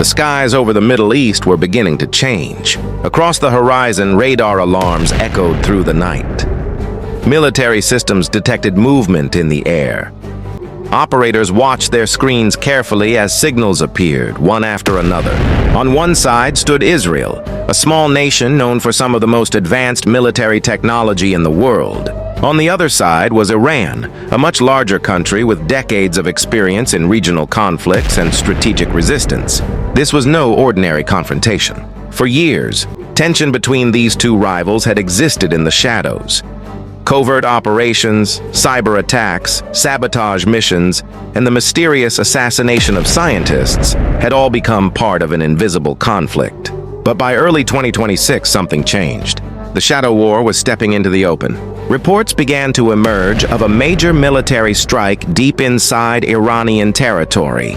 The skies over the Middle East were beginning to change. Across the horizon, radar alarms echoed through the night. Military systems detected movement in the air. Operators watched their screens carefully as signals appeared, one after another. On one side stood Israel, a small nation known for some of the most advanced military technology in the world. On the other side was Iran, a much larger country with decades of experience in regional conflicts and strategic resistance. This was no ordinary confrontation. For years, tension between these two rivals had existed in the shadows. Covert operations, cyber attacks, sabotage missions, and the mysterious assassination of scientists had all become part of an invisible conflict. But by early 2026, something changed. The shadow war was stepping into the open. Reports began to emerge of a major military strike deep inside Iranian territory.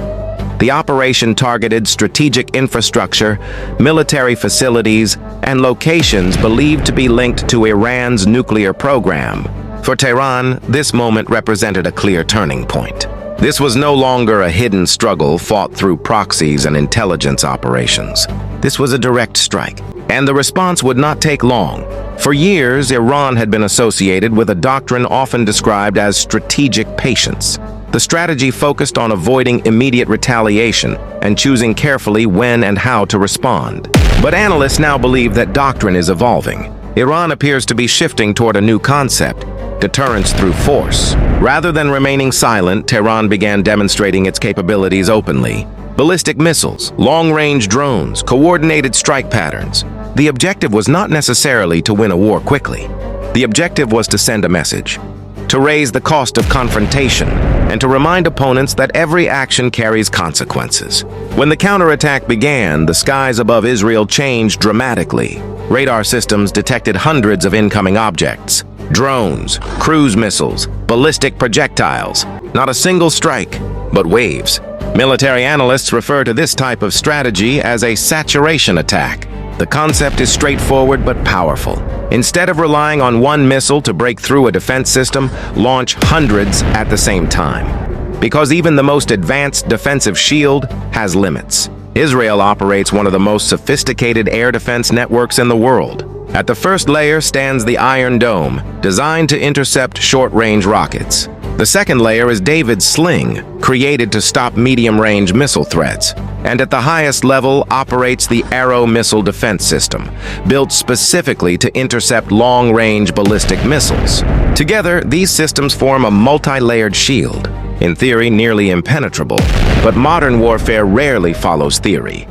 The operation targeted strategic infrastructure, military facilities, and locations believed to be linked to Iran's nuclear program. For Tehran, this moment represented a clear turning point. This was no longer a hidden struggle fought through proxies and intelligence operations. This was a direct strike, and the response would not take long. For years, Iran had been associated with a doctrine often described as strategic patience. The strategy focused on avoiding immediate retaliation and choosing carefully when and how to respond. But analysts now believe that doctrine is evolving. Iran appears to be shifting toward a new concept: deterrence through force. Rather than remaining silent, Tehran began demonstrating its capabilities openly. Ballistic missiles, long-range drones, coordinated strike patterns. The objective was not necessarily to win a war quickly. The objective was to send a message, to raise the cost of confrontation, and to remind opponents that every action carries consequences. When the counterattack began, the skies above Israel changed dramatically. Radar systems detected hundreds of incoming objects: drones, cruise missiles, ballistic projectiles. Not a single strike, but waves. Military analysts refer to this type of strategy as a saturation attack. The concept is straightforward but powerful. Instead of relying on one missile to break through a defense system, launch hundreds at the same time. Because even the most advanced defensive shield has limits. Israel operates one of the most sophisticated air defense networks in the world. At the first layer stands the Iron Dome, designed to intercept short-range rockets. The second layer is David's Sling, created to stop medium-range missile threats. And at the highest level operates the Arrow missile defense system, built specifically to intercept long-range ballistic missiles. Together, these systems form a multi-layered shield, in theory nearly impenetrable, but modern warfare rarely follows theory.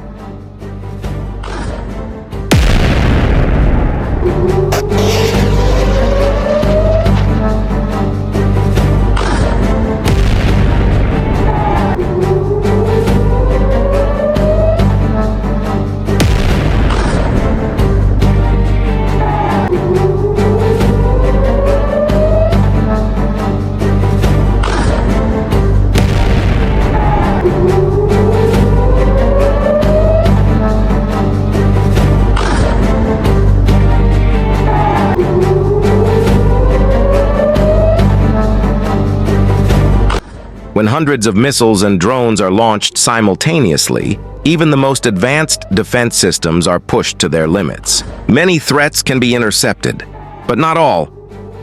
When hundreds of missiles and drones are launched simultaneously, even the most advanced defense systems are pushed to their limits. Many threats can be intercepted, but not all.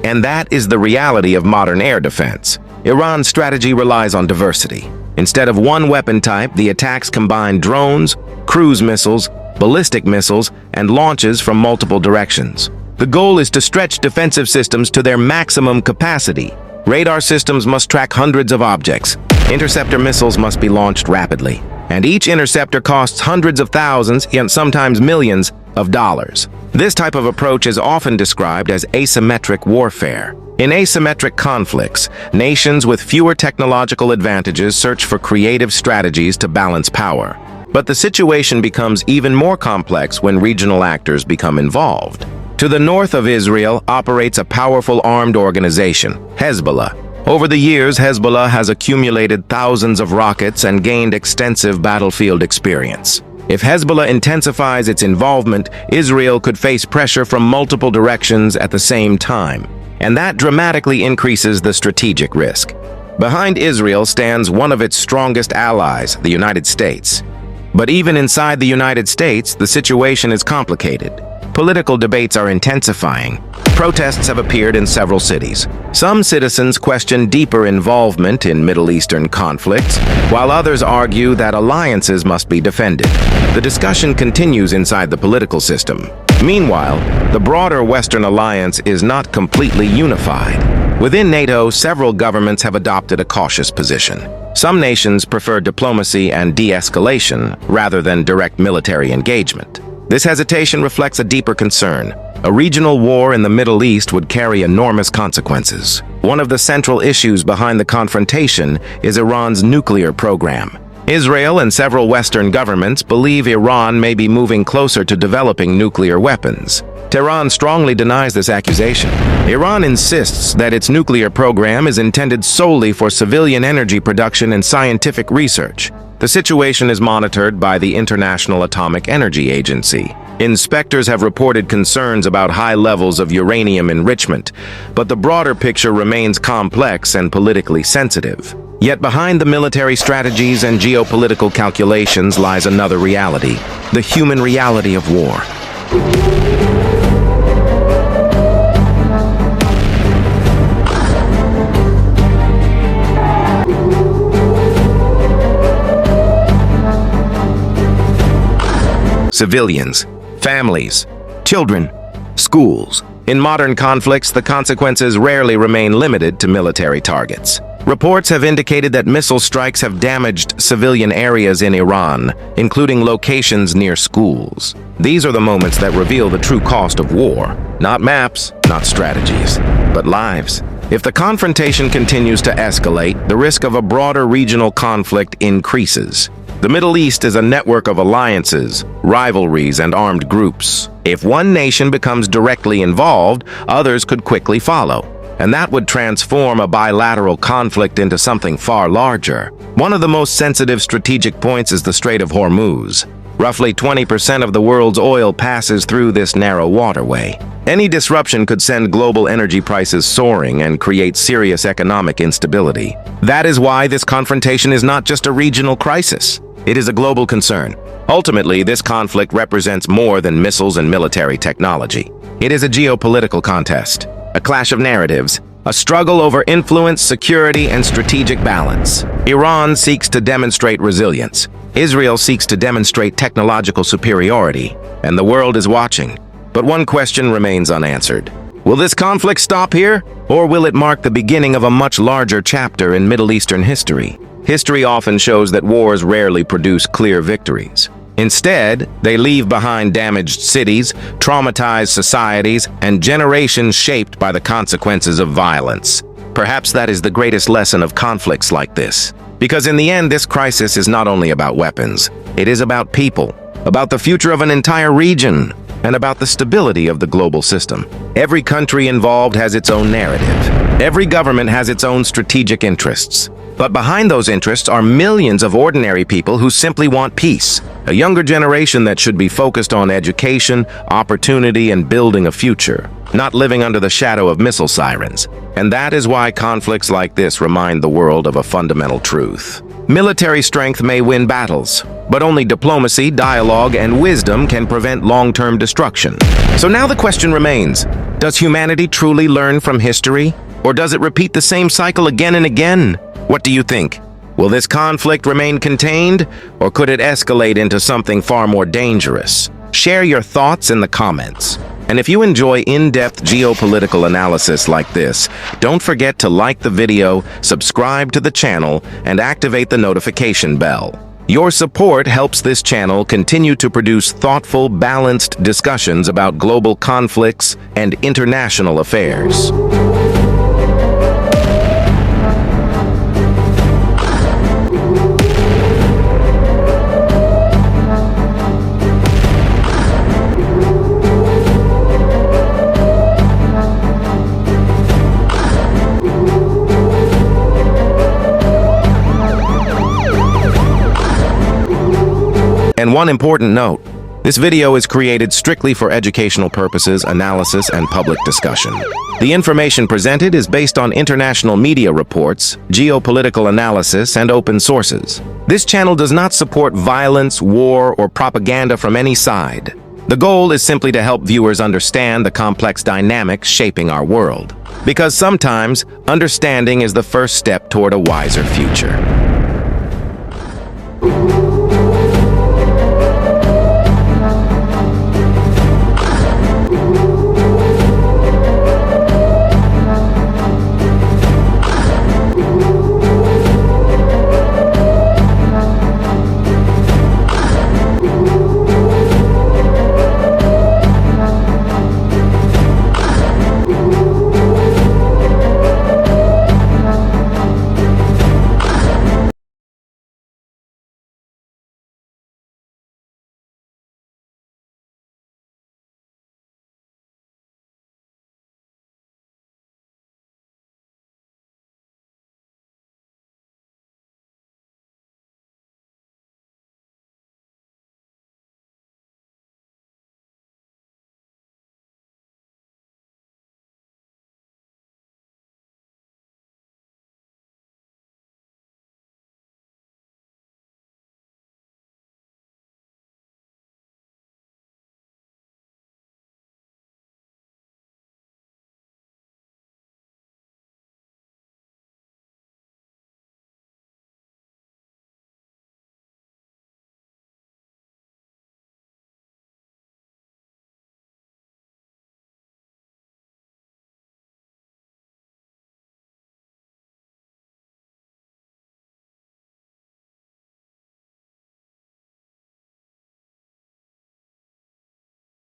And that is the reality of modern air defense. Iran's strategy relies on diversity. Instead of one weapon type, the attacks combine drones, cruise missiles, ballistic missiles, and launches from multiple directions. The goal is to stretch defensive systems to their maximum capacity. Radar systems must track hundreds of objects. Interceptor missiles must be launched rapidly. And each interceptor costs hundreds of thousands, and sometimes millions, of dollars. This type of approach is often described as asymmetric warfare. In asymmetric conflicts, nations with fewer technological advantages search for creative strategies to balance power. But the situation becomes even more complex when regional actors become involved. To the north of Israel operates a powerful armed organization, Hezbollah. Over the years, Hezbollah has accumulated thousands of rockets and gained extensive battlefield experience. If Hezbollah intensifies its involvement, Israel could face pressure from multiple directions at the same time, and that dramatically increases the strategic risk. Behind Israel stands one of its strongest allies, the United States. But even inside the United States, the situation is complicated. Political debates are intensifying. Protests have appeared in several cities. Some citizens question deeper involvement in Middle Eastern conflicts, while others argue that alliances must be defended. The discussion continues inside the political system. Meanwhile, the broader Western alliance is not completely unified. Within NATO, several governments have adopted a cautious position. Some nations prefer diplomacy and de-escalation rather than direct military engagement. This hesitation reflects a deeper concern. A regional war in the Middle East would carry enormous consequences. One of the central issues behind the confrontation is Iran's nuclear program. Israel and several Western governments believe Iran may be moving closer to developing nuclear weapons. Tehran strongly denies this accusation. Iran insists that its nuclear program is intended solely for civilian energy production and scientific research. The situation is monitored by the International Atomic Energy Agency. Inspectors have reported concerns about high levels of uranium enrichment, but the broader picture remains complex and politically sensitive. Yet behind the military strategies and geopolitical calculations lies another reality, the human reality of war. Civilians, families, children, schools. In modern conflicts, the consequences rarely remain limited to military targets. Reports have indicated that missile strikes have damaged civilian areas in Iran, including locations near schools. These are the moments that reveal the true cost of war. Not maps, not strategies, but lives. If the confrontation continues to escalate, the risk of a broader regional conflict increases. The Middle East is a network of alliances, rivalries, and armed groups. If one nation becomes directly involved, others could quickly follow. And that would transform a bilateral conflict into something far larger. One of the most sensitive strategic points is the Strait of Hormuz. Roughly 20% of the world's oil passes through this narrow waterway. Any disruption could send global energy prices soaring and create serious economic instability. That is why this confrontation is not just a regional crisis. It is a global concern. Ultimately, this conflict represents more than missiles and military technology. It is a geopolitical contest, a clash of narratives, a struggle over influence, security, and strategic balance. Iran seeks to demonstrate resilience. Israel seeks to demonstrate technological superiority, and the world is watching. But one question remains unanswered. Will this conflict stop here, or will it mark the beginning of a much larger chapter in Middle Eastern history? History often shows that wars rarely produce clear victories. Instead, they leave behind damaged cities, traumatized societies, and generations shaped by the consequences of violence. Perhaps that is the greatest lesson of conflicts like this. Because in the end, this crisis is not only about weapons. It is about people, about the future of an entire region, and about the stability of the global system. Every country involved has its own narrative. Every government has its own strategic interests. But behind those interests are millions of ordinary people who simply want peace, a younger generation that should be focused on education, opportunity, and building a future, not living under the shadow of missile sirens. And that is why conflicts like this remind the world of a fundamental truth. Military strength may win battles, but only diplomacy, dialogue, and wisdom can prevent long-term destruction. So now the question remains, does humanity truly learn from history? Or does it repeat the same cycle again and again? What do you think? Will this conflict remain contained, or could it escalate into something far more dangerous? Share your thoughts in the comments. And if you enjoy in-depth geopolitical analysis like this, don't forget to like the video, subscribe to the channel, and activate the notification bell. Your support helps this channel continue to produce thoughtful, balanced discussions about global conflicts and international affairs. And one important note, This video is created strictly for educational purposes, analysis, and public discussion. The information presented is based on international media reports, geopolitical analysis, and open sources. This channel does not support violence, war, or propaganda from any side. The goal is simply to help viewers understand the complex dynamics shaping our world. Because sometimes, understanding is the first step toward a wiser future.